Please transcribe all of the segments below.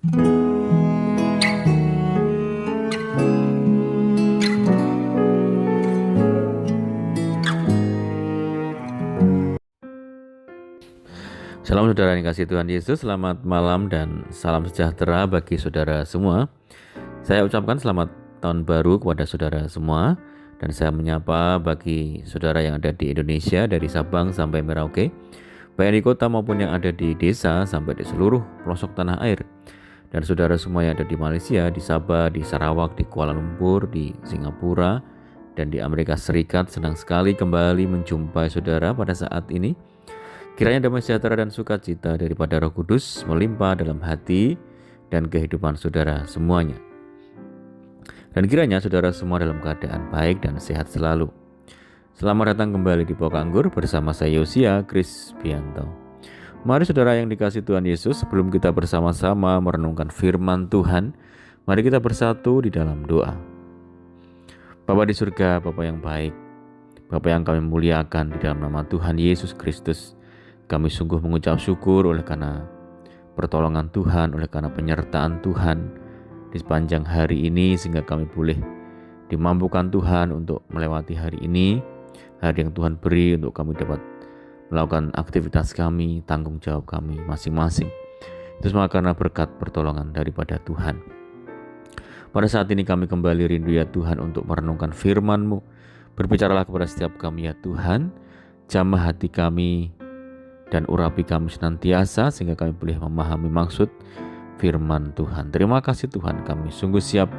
Salam saudara yang kasih Tuhan Yesus, selamat malam dan salam sejahtera bagi saudara semua. Saya ucapkan selamat tahun baru kepada saudara semua, dan saya menyapa bagi saudara yang ada di Indonesia dari Sabang sampai Merauke, baik di kota maupun yang ada di desa sampai di seluruh pelosok tanah air. Dan saudara semua yang ada di Malaysia, di Sabah, di Sarawak, di Kuala Lumpur, di Singapura, dan di Amerika Serikat, senang sekali kembali menjumpai saudara pada saat ini. Kiranya damai sejahtera dan sukacita daripada Roh Kudus melimpah dalam hati dan kehidupan saudara semuanya. Dan kiranya saudara semua dalam keadaan baik dan sehat selalu. Selamat datang kembali di Pokok Anggur bersama saya Yosia Krisbianto. Mari saudara yang dikasih Tuhan Yesus, sebelum kita bersama-sama merenungkan firman Tuhan, mari kita bersatu di dalam doa. Bapa di surga, Bapa yang baik, Bapa yang kami muliakan di dalam nama Tuhan Yesus Kristus, kami sungguh mengucap syukur oleh karena pertolongan Tuhan, oleh karena penyertaan Tuhan di sepanjang hari ini, sehingga kami boleh dimampukan Tuhan untuk melewati hari ini, hari yang Tuhan beri untuk kami dapat melakukan aktivitas kami, tanggung jawab kami masing-masing. Itu semua karena berkat pertolongan daripada Tuhan. Pada saat ini kami kembali rindu ya Tuhan untuk merenungkan firman-Mu. Berbicaralah kepada setiap kami ya Tuhan, jamah hati kami dan urapi kami senantiasa sehingga kami boleh memahami maksud firman Tuhan. Terima kasih Tuhan, kami sungguh siap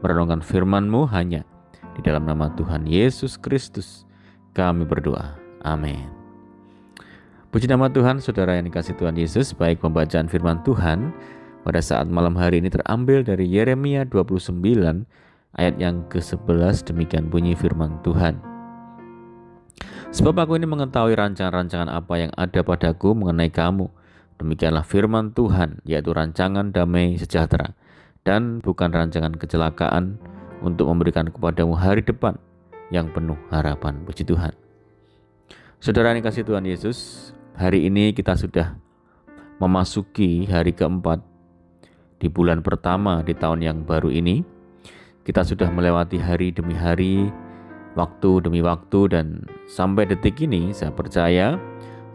merenungkan firman-Mu hanya di dalam nama Tuhan Yesus Kristus kami berdoa. Amin. Puji nama Tuhan, saudara yang dikasih Tuhan Yesus. Baik, pembacaan firman Tuhan pada saat malam hari ini terambil dari Yeremia 29 ayat yang ke-11. Demikian bunyi firman Tuhan. Sebab aku ini mengetahui rancangan-rancangan apa yang ada padaku mengenai kamu. Demikianlah firman Tuhan, yaitu rancangan damai sejahtera, dan bukan rancangan kecelakaan, untuk memberikan kepadamu hari depan yang penuh harapan. Puji Tuhan. Saudara yang kasih Tuhan Yesus, hari ini kita sudah memasuki hari keempat di bulan pertama di tahun yang baru ini. Kita sudah melewati hari demi hari, waktu demi waktu, dan sampai detik ini saya percaya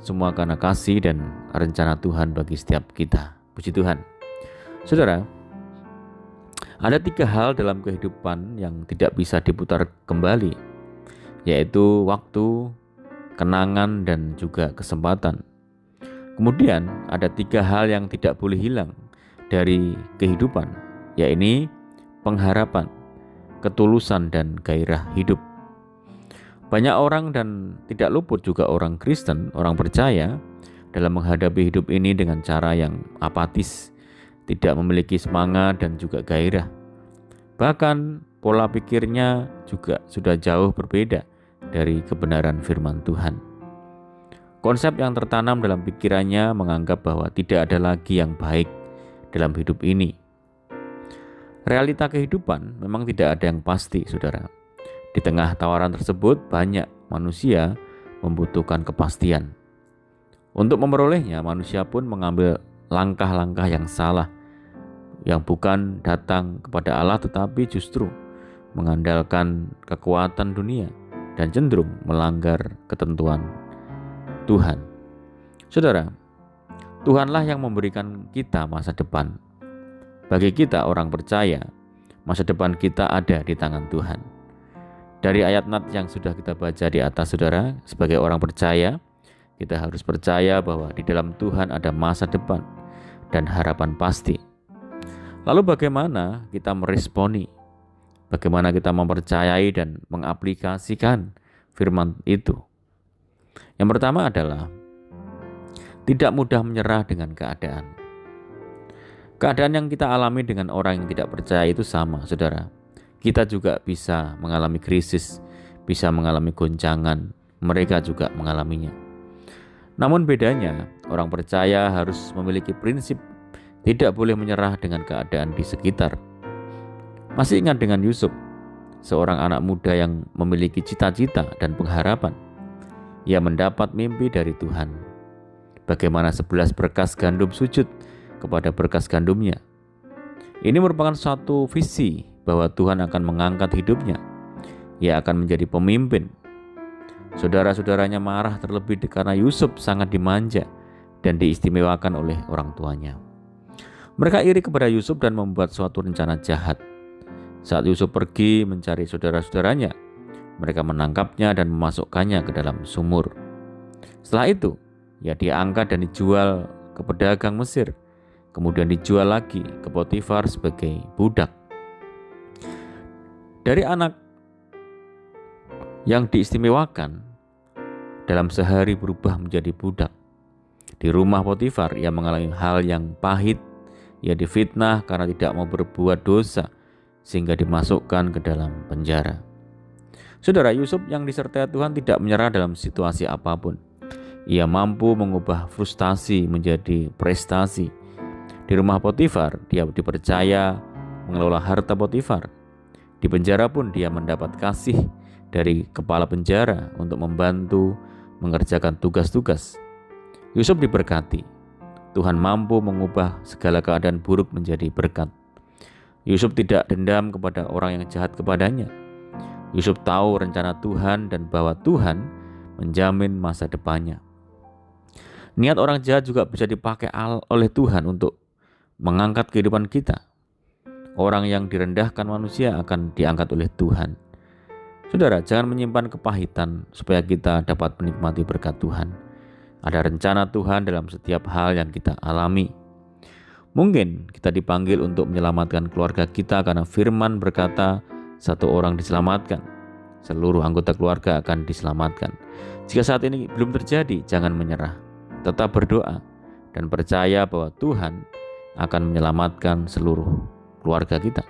semua karena kasih dan rencana Tuhan bagi setiap kita. Puji Tuhan. Saudara, ada 3 hal dalam kehidupan yang tidak bisa diputar kembali, yaitu waktu, kenangan, dan juga kesempatan. Kemudian ada 3 hal yang tidak boleh hilang dari kehidupan, yaitu pengharapan, ketulusan, dan gairah hidup. Banyak orang, dan tidak luput juga orang Kristen, orang percaya, dalam menghadapi hidup ini dengan cara yang apatis, tidak memiliki semangat dan juga gairah. Bahkan pola pikirnya juga sudah jauh berbeda dari kebenaran firman Tuhan. Konsep yang tertanam dalam pikirannya menganggap bahwa tidak ada lagi yang baik dalam hidup ini. Realita kehidupan memang tidak ada yang pasti, saudara. Di tengah tawaran tersebut, banyak manusia membutuhkan kepastian. Untuk memperolehnya, manusia pun mengambil langkah-langkah yang salah, yang bukan datang kepada Allah tetapi justru mengandalkan kekuatan dunia dan cenderung melanggar ketentuan Tuhan. Saudara, Tuhanlah yang memberikan kita masa depan. Bagi kita orang percaya, masa depan kita ada di tangan Tuhan. Dari ayat nat yang sudah kita baca di atas, saudara, sebagai orang percaya, kita harus percaya bahwa di dalam Tuhan ada masa depan dan harapan pasti. Lalu bagaimana kita meresponi? Bagaimana kita mempercayai dan mengaplikasikan firman itu? Yang pertama adalah tidak mudah menyerah dengan keadaan. Keadaan yang kita alami dengan orang yang tidak percaya itu sama, saudara. Kita juga bisa mengalami krisis, bisa mengalami goncangan, mereka juga mengalaminya. Namun bedanya, orang percaya harus memiliki prinsip tidak boleh menyerah dengan keadaan di sekitar. Masih ingat dengan Yusuf, seorang anak muda yang memiliki cita-cita dan pengharapan. Ia mendapat mimpi dari Tuhan. Bagaimana 11 berkas gandum sujud kepada berkas gandumnya. Ini merupakan suatu visi bahwa Tuhan akan mengangkat hidupnya. Ia akan menjadi pemimpin. Saudara-saudaranya marah terlebih karena Yusuf sangat dimanja dan diistimewakan oleh orang tuanya. Mereka iri kepada Yusuf dan membuat suatu rencana jahat. Saat Yusuf pergi mencari saudara-saudaranya, mereka menangkapnya dan memasukkannya ke dalam sumur. Setelah itu, ia diangkat dan dijual ke pedagang Mesir, kemudian dijual lagi ke Potifar sebagai budak. Dari anak yang diistimewakan, dalam sehari berubah menjadi budak. Di rumah Potifar, ia mengalami hal yang pahit. Ia difitnah karena tidak mau berbuat dosa, sehingga dimasukkan ke dalam penjara. Saudara, Yusuf yang disertai Tuhan tidak menyerah dalam situasi apapun. Ia mampu mengubah frustasi menjadi prestasi. Di rumah Potifar, dia dipercaya mengelola harta Potifar. Di penjara pun dia mendapat kasih dari kepala penjara untuk membantu mengerjakan tugas-tugas. Yusuf diberkati. Tuhan mampu mengubah segala keadaan buruk menjadi berkat. Yusuf tidak dendam kepada orang yang jahat kepadanya. Yusuf tahu rencana Tuhan dan bahwa Tuhan menjamin masa depannya. Niat orang jahat juga bisa dipakai oleh Tuhan untuk mengangkat kehidupan kita. Orang yang direndahkan manusia akan diangkat oleh Tuhan. Saudara, jangan menyimpan kepahitan supaya kita dapat menikmati berkat Tuhan. Ada rencana Tuhan dalam setiap hal yang kita alami. Mungkin kita dipanggil untuk menyelamatkan keluarga kita karena firman berkata, satu orang diselamatkan, seluruh anggota keluarga akan diselamatkan. Jika saat ini belum terjadi, jangan menyerah. Tetap berdoa dan percaya bahwa Tuhan akan menyelamatkan seluruh keluarga kita.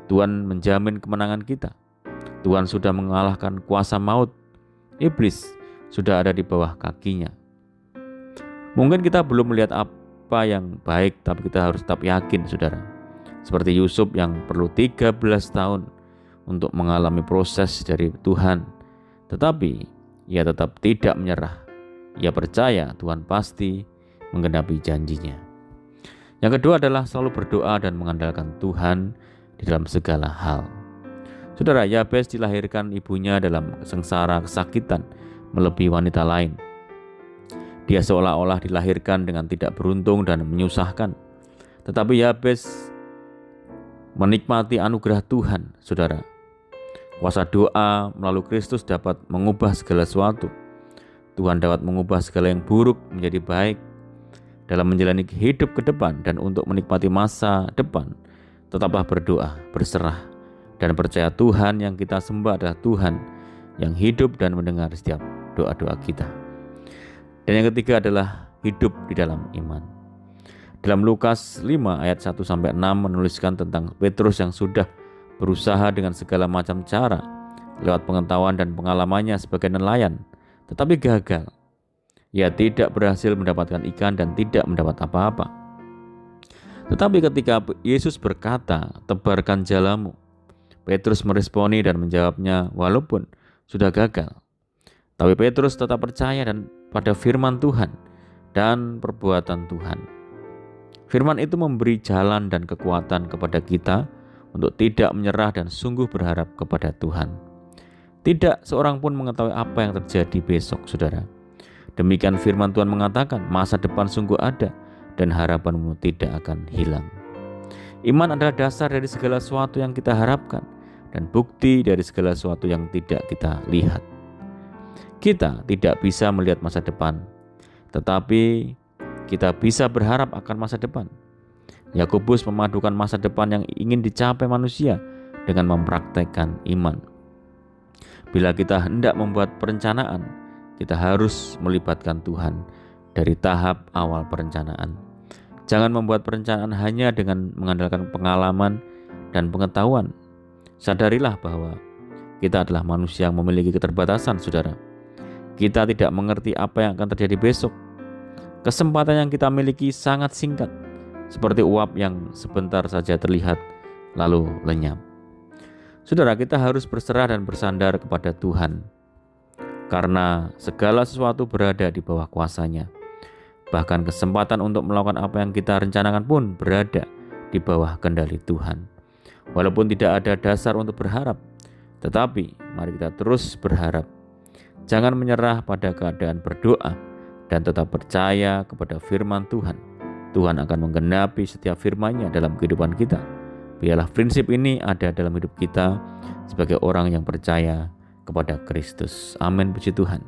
Tuhan menjamin kemenangan kita. Tuhan sudah mengalahkan kuasa maut. Iblis sudah ada di bawah kakinya. Mungkin kita belum melihat apa yang baik, tapi kita harus tetap yakin, saudara. Seperti Yusuf yang perlu 13 tahun untuk mengalami proses dari Tuhan. Tetapi ia tetap tidak menyerah. Ia percaya Tuhan pasti menggenapi janjinya. Yang kedua adalah selalu berdoa dan mengandalkan Tuhan di dalam segala hal. Saudara, Yabes dilahirkan ibunya dalam sengsara kesakitan melebihi wanita lain. Dia seolah-olah dilahirkan dengan tidak beruntung dan menyusahkan. Tetapi Yabes menikmati anugerah Tuhan, saudara. Kuasa doa melalui Kristus dapat mengubah segala sesuatu. Tuhan dapat mengubah segala yang buruk menjadi baik. Dalam menjalani hidup ke depan dan untuk menikmati masa depan, tetaplah berdoa, berserah, dan percaya Tuhan yang kita sembah adalah Tuhan yang hidup dan mendengar setiap doa-doa kita. Dan yang ketiga adalah hidup di dalam iman. Dalam Lukas 5 ayat 1-6 menuliskan tentang Petrus yang sudah berusaha dengan segala macam cara lewat pengetahuan dan pengalamannya sebagai nelayan, tetapi gagal. Ia tidak berhasil mendapatkan ikan dan tidak mendapat apa-apa. Tetapi ketika Yesus berkata, "Tebarkan jalamu," Petrus meresponi dan menjawabnya walaupun sudah gagal. Tapi Petrus tetap percaya dan pada firman Tuhan dan perbuatan Tuhan. Firman itu memberi jalan dan kekuatan kepada kita untuk tidak menyerah dan sungguh berharap kepada Tuhan. Tidak seorang pun mengetahui apa yang terjadi besok, saudara. Demikian firman Tuhan mengatakan, masa depan sungguh ada dan harapanmu tidak akan hilang. Iman adalah dasar dari segala sesuatu yang kita harapkan dan bukti dari segala sesuatu yang tidak kita lihat. Kita tidak bisa melihat masa depan, tetapi kita bisa berharap akan masa depan. Yakobus memadukan masa depan yang ingin dicapai manusia dengan mempraktekkan iman. Bila kita hendak membuat perencanaan, kita harus melibatkan Tuhan dari tahap awal perencanaan. Jangan membuat perencanaan hanya dengan mengandalkan pengalaman dan pengetahuan. Sadarilah bahwa kita adalah manusia yang memiliki keterbatasan, saudara. Kita tidak mengerti apa yang akan terjadi besok. Kesempatan yang kita miliki sangat singkat, seperti uap yang sebentar saja terlihat lalu lenyap. Saudara, kita harus berserah dan bersandar kepada Tuhan, karena segala sesuatu berada di bawah kuasa-Nya. Bahkan kesempatan untuk melakukan apa yang kita rencanakan pun berada di bawah kendali Tuhan. Walaupun tidak ada dasar untuk berharap, tetapi mari kita terus berharap. Jangan menyerah pada keadaan berdoa dan tetap percaya kepada firman Tuhan. Tuhan akan menggenapi setiap firman-Nya dalam kehidupan kita. Biarlah prinsip ini ada dalam hidup kita sebagai orang yang percaya kepada Kristus. Amin, puji Tuhan.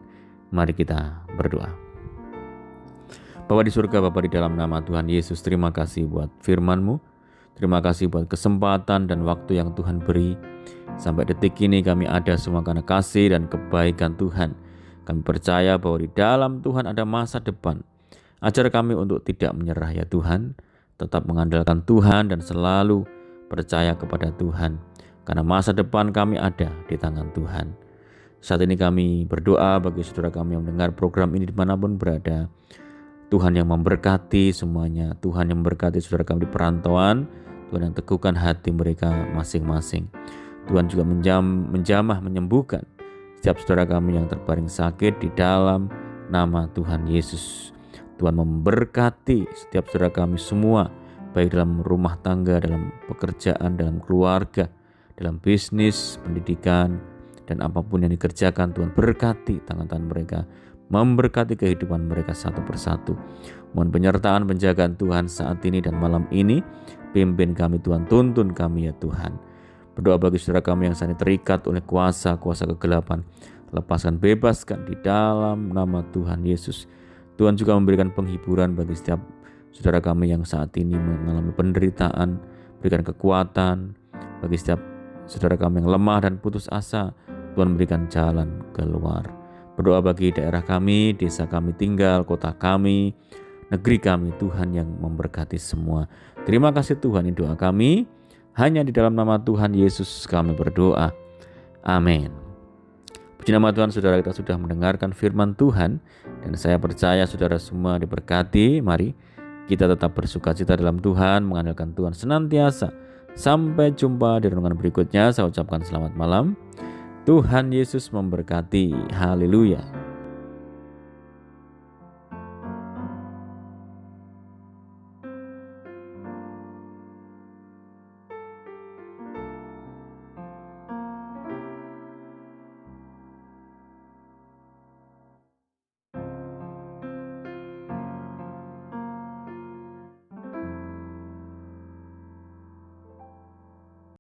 Mari kita berdoa. Bapa di surga, Bapa di dalam nama Tuhan Yesus, terima kasih buat firman-Mu. Terima kasih buat kesempatan dan waktu yang Tuhan beri. Sampai detik ini kami ada semua karena kasih dan kebaikan Tuhan. Kami percaya bahwa di dalam Tuhan ada masa depan. Ajar kami untuk tidak menyerah ya Tuhan, tetap mengandalkan Tuhan dan selalu percaya kepada Tuhan. Karena masa depan kami ada di tangan Tuhan. Saat ini kami berdoa bagi saudara kami yang mendengar program ini dimanapun berada. Tuhan yang memberkati semuanya. Tuhan yang memberkati saudara kami di perantauan. Tuhan yang teguhkan hati mereka masing-masing. Tuhan juga menjamah menyembuhkan setiap saudara kami yang terbaring sakit di dalam nama Tuhan Yesus. Tuhan memberkati setiap saudara kami semua, baik dalam rumah tangga, dalam pekerjaan, dalam keluarga, dalam bisnis, pendidikan, dan apapun yang dikerjakan. Tuhan berkati tangan-tangan mereka, memberkati kehidupan mereka satu persatu. Mohon penyertaan penjagaan Tuhan saat ini dan malam ini. Pimpin kami Tuhan, tuntun kami ya Tuhan. Berdoa bagi saudara kami yang saat ini terikat oleh kuasa kegelapan. Lepaskan, bebaskan di dalam nama Tuhan Yesus. Tuhan juga memberikan penghiburan bagi setiap saudara kami yang saat ini mengalami penderitaan. Berikan kekuatan bagi setiap saudara kami yang lemah dan putus asa. Tuhan berikan jalan keluar. Berdoa bagi daerah kami, desa kami tinggal, kota kami, negeri kami, Tuhan yang memberkati semua. Terima kasih Tuhan, ini doa kami. Hanya di dalam nama Tuhan Yesus kami berdoa. Amin. Puji nama Tuhan, saudara, kita sudah mendengarkan firman Tuhan. Dan saya percaya saudara semua diberkati. Mari kita tetap bersukacita dalam Tuhan, mengandalkan Tuhan senantiasa. Sampai jumpa di renungan berikutnya. Saya ucapkan selamat malam. Tuhan Yesus memberkati. Haleluya.